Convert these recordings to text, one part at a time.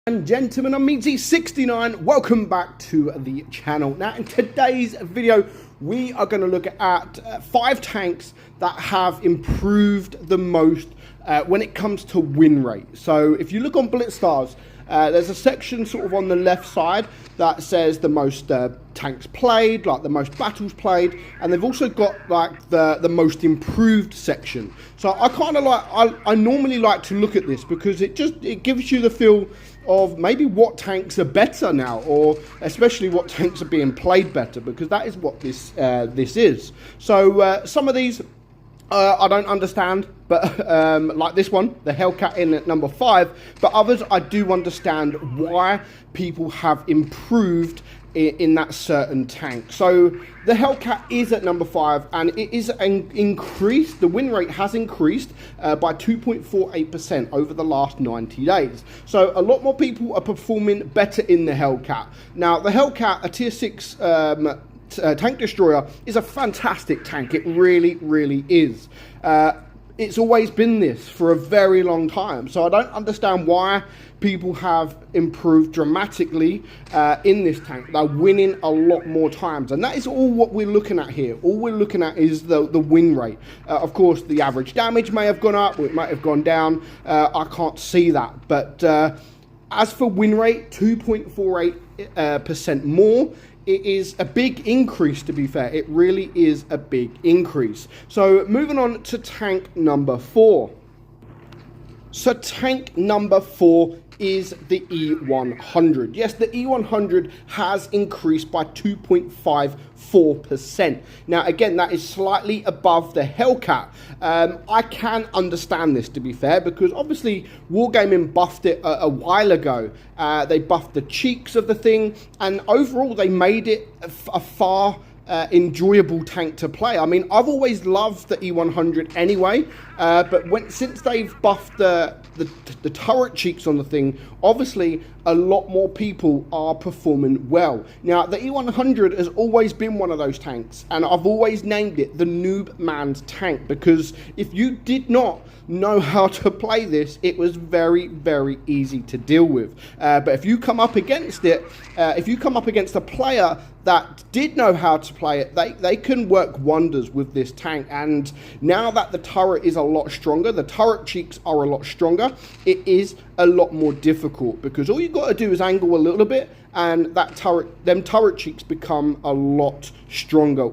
And gentlemen, I'm meadsy69. Welcome back to the channel. Now, in today's video, we are going to look at 5 tanks that have improved the most when it comes to win rate. So, if you look on BlitzStars, there's a section sort of on the left side that says the most tanks played, like the most battles played, and they've also got like the most improved section. So I kind of like, I normally like to look at this because it gives you the feel of maybe what tanks are better now, or especially what tanks are being played better, because that is what this is. So some of these I don't understand, but like this one, the Hellcat in at number 5, but others I do understand why people have improved in that certain tank. So the Hellcat is at number 5, and it is increased. The win rate has increased by 2.48% over the last 90 days. So a lot more people are performing better in the Hellcat. Now the Hellcat, a tier 6 tank destroyer, is a fantastic tank. It really is. It's always been this for a very long time, so I don't understand why people have improved dramatically in this tank. They're winning a lot more times, and that is all what we're looking at here. All we're looking at is the win rate. Of course, the average damage may have gone up, or it might have gone down. I can't see that, but as for win rate, 2.48% more. It is a big increase, to be fair. It really is a big increase. So moving on to tank number 4. So tank number 4 is the E100. Yes, the E100 has increased by 2.54%. Now, again, that is slightly above the Hellcat. I can understand this, to be fair, because obviously Wargaming buffed it a while ago. They buffed the cheeks of the thing, and overall they made it a far enjoyable tank to play. I mean, I've always loved the E100 anyway, but since they've buffed the turret cheeks on the thing, obviously a lot more people are performing well. Now, the E100 has always been one of those tanks, and I've always named it the noob man's tank, because if you did not know how to play this, it was very easy to deal with. But if you come up against it, if you come up against a player that did know how to play it, they can work wonders with this tank. And now that the turret is a lot stronger, the turret cheeks are a lot stronger, it is a lot more difficult, because all you got to do is angle a little bit, and them turret cheeks become a lot stronger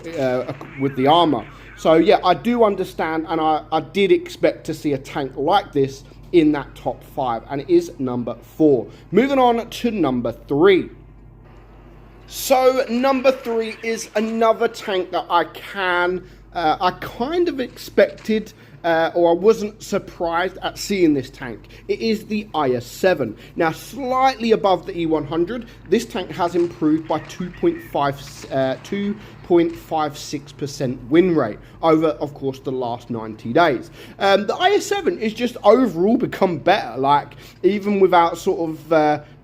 with the armor. So yeah, I do understand, and I did expect to see a tank like this in that top 5, and it is number 4. Moving on to number 3. So number 3 is another tank that I kind of expected, or I wasn't surprised at seeing this tank. It is the IS-7. Now, slightly above the E100, this tank has improved by 2.56% win rate over, of course, the last 90 days. The IS-7 is just overall become better, like, even without sort of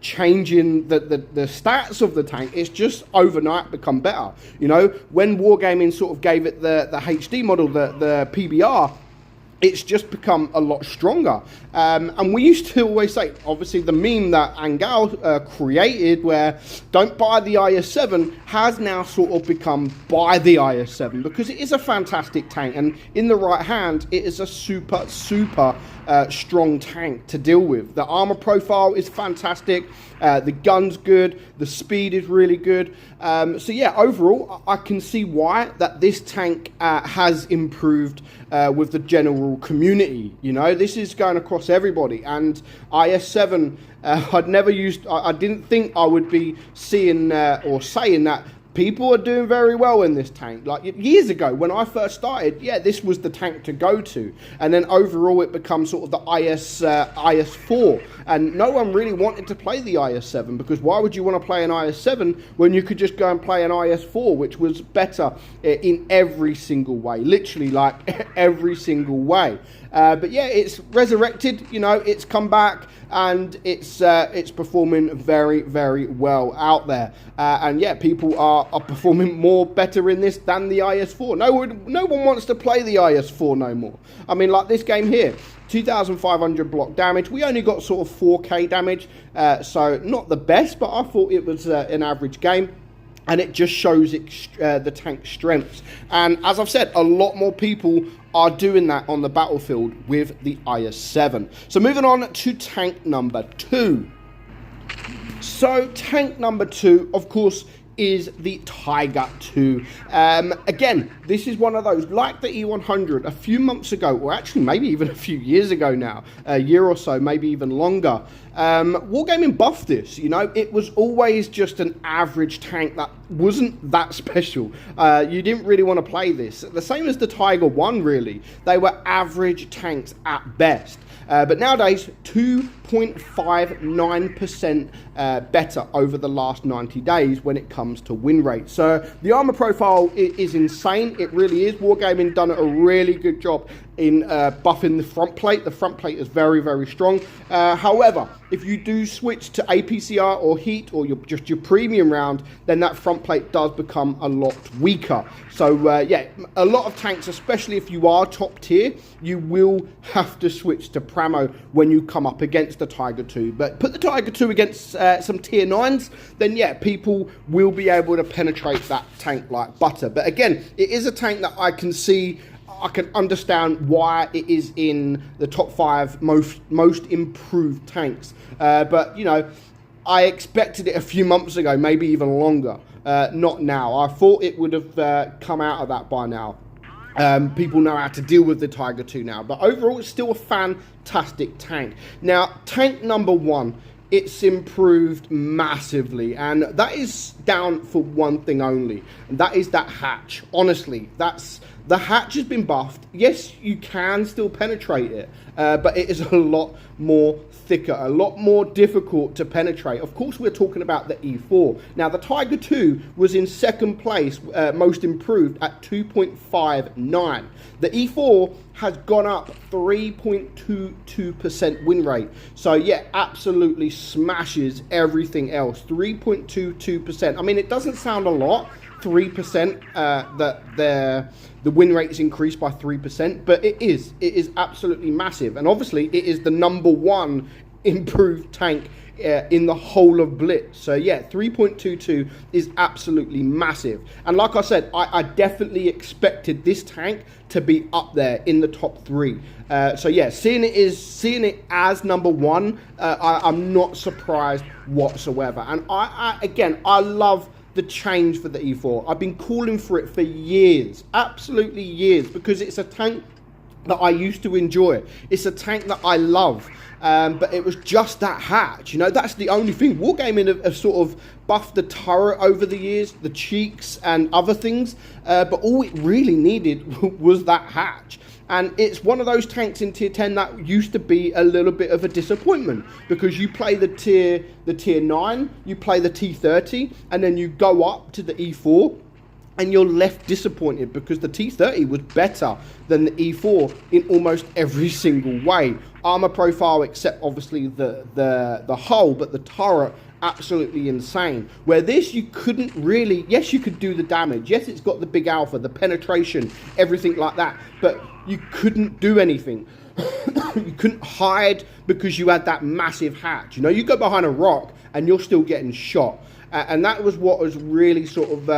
changing the stats of the tank, it's just overnight become better. You know, when Wargaming sort of gave it the HD model, the PBR, it's just become a lot stronger. And we used to always say, obviously the meme that Angel created, where don't buy the IS-7, has now sort of become buy the IS-7, because it is a fantastic tank, and in the right hand, it is a super strong tank to deal with. The armor profile is fantastic, the gun's good, the speed is really good. So yeah, overall, I can see why that this tank has improved with the general community. You know, this is going across everybody, and IS-7, I didn't think I would be seeing or saying that people are doing very well in this tank. Like years ago when I first started, yeah, this was the tank to go to, and then overall it becomes sort of the IS-4, and no one really wanted to play the IS-7, because why would you want to play an IS-7 when you could just go and play an IS-4, which was better in every single way, literally like every single way. But yeah, it's resurrected, you know, it's come back, and it's performing very well out there, and yeah, people are are performing more better in this than the IS-4. No one wants to play the IS-4 no more. I mean, like this game here, 2,500 block damage. We only got sort of 4k damage, so not the best, but I thought it was an average game. And it just shows the tank's strengths. And as I've said, a lot more people are doing that on the battlefield with the IS-7. So moving on to tank number 2. So tank number 2, of course, is the Tiger II. Again, this is one of those, like the E100, a few months ago, or actually maybe even a few years ago now, a year or so, maybe even longer. Wargaming buffed this, you know, it was always just an average tank that wasn't that special. You didn't really want to play this. The same as the Tiger I, really. They were average tanks at best. But nowadays, 2.59% better over the last 90 days when it comes to win rate. So the armor profile is insane. It really is. Wargaming done a really good job in buffing the front plate. The front plate is very, very strong. However, if you do switch to APCR or heat or just your premium round, then that front plate does become a lot weaker. So yeah, a lot of tanks, especially if you are top tier, you will have to switch to Pramo when you come up against the Tiger II. But put the Tiger II against some tier 9s, then yeah, people will be able to penetrate that tank like butter. But again, it is a tank that I can see, I can understand why it is in the top 5 most improved tanks. But, you know, I expected it a few months ago, maybe even longer. Not now. I thought it would have come out of that by now. People know how to deal with the Tiger II now. But overall, it's still a fantastic tank. Now, tank number 1. It's improved massively, and that is down for one thing only, and that is that hatch. Honestly, the hatch has been buffed. Yes, you can still penetrate it, but it is a lot more thicker, a lot more difficult to penetrate. Of course, we're talking about the E4. Now, the Tiger II was in second place, most improved, at 2.59. The E4 has gone up 3.22% win rate. So yeah, absolutely smashes everything else. 3.22%. I mean, it doesn't sound a lot, 3%, that the win rate is increased by 3%, but it is absolutely massive. And obviously it is the number 1 improved tank in the whole of Blitz. So yeah, 3.22 is absolutely massive. And like I said, I definitely expected this tank to be up there in the top 3. So yeah, seeing it as number 1, I'm not surprised whatsoever. And again, I love the change for the E4. I've been calling for it for years, absolutely years, because it's a tank that I used to enjoy. It's a tank that I love. But it was just that hatch, you know, that's the only thing. Wargaming have sort of buffed the turret over the years, the cheeks and other things, but all it really needed was that hatch. And it's one of those tanks in tier 10 that used to be a little bit of a disappointment, because you play the tier 9, you play the T30, and then you go up to the E4, and you're left disappointed because the T30 was better than the E4 in almost every single way. Armor profile, except obviously the hull, but the turret, absolutely insane. Where this, you couldn't really, yes, you could do the damage. Yes, it's got the big alpha, the penetration, everything like that, but you couldn't do anything. You couldn't hide because you had that massive hatch. You know, you go behind a rock and you're still getting shot. And that was what was really sort of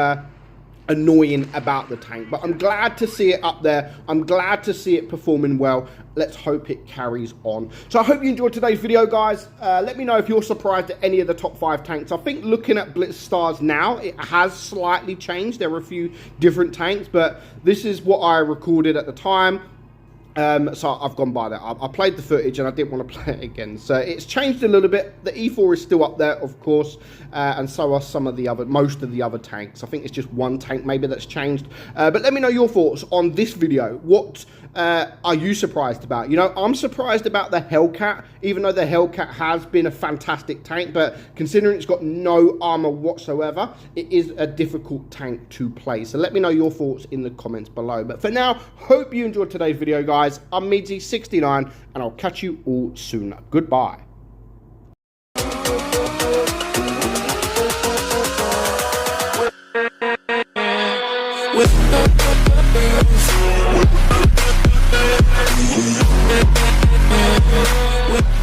annoying about the tank. But I'm glad to see it up there. I'm glad to see it performing well. Let's hope it carries on. So I hope you enjoyed today's video, guys. Let me know if you're surprised at any of the top 5 tanks. I think looking at Blitz Stars now, it has slightly changed. There are a few different tanks, but this is what I recorded at the time. So I've gone by that. I played the footage and I didn't want to play it again. So it's changed a little bit. The E4 is still up there, of course, and so are most of the other tanks. I think it's just one tank maybe that's changed. But let me know your thoughts on this video. What are you surprised about? You know, I'm surprised about the Hellcat, even though the Hellcat has been a fantastic tank, but considering it's got no armor whatsoever, it is a difficult tank to play. So let me know your thoughts in the comments below. But for now, hope you enjoyed today's video, guys. I'm meadsyreplays, and I'll catch you all soon. Goodbye. with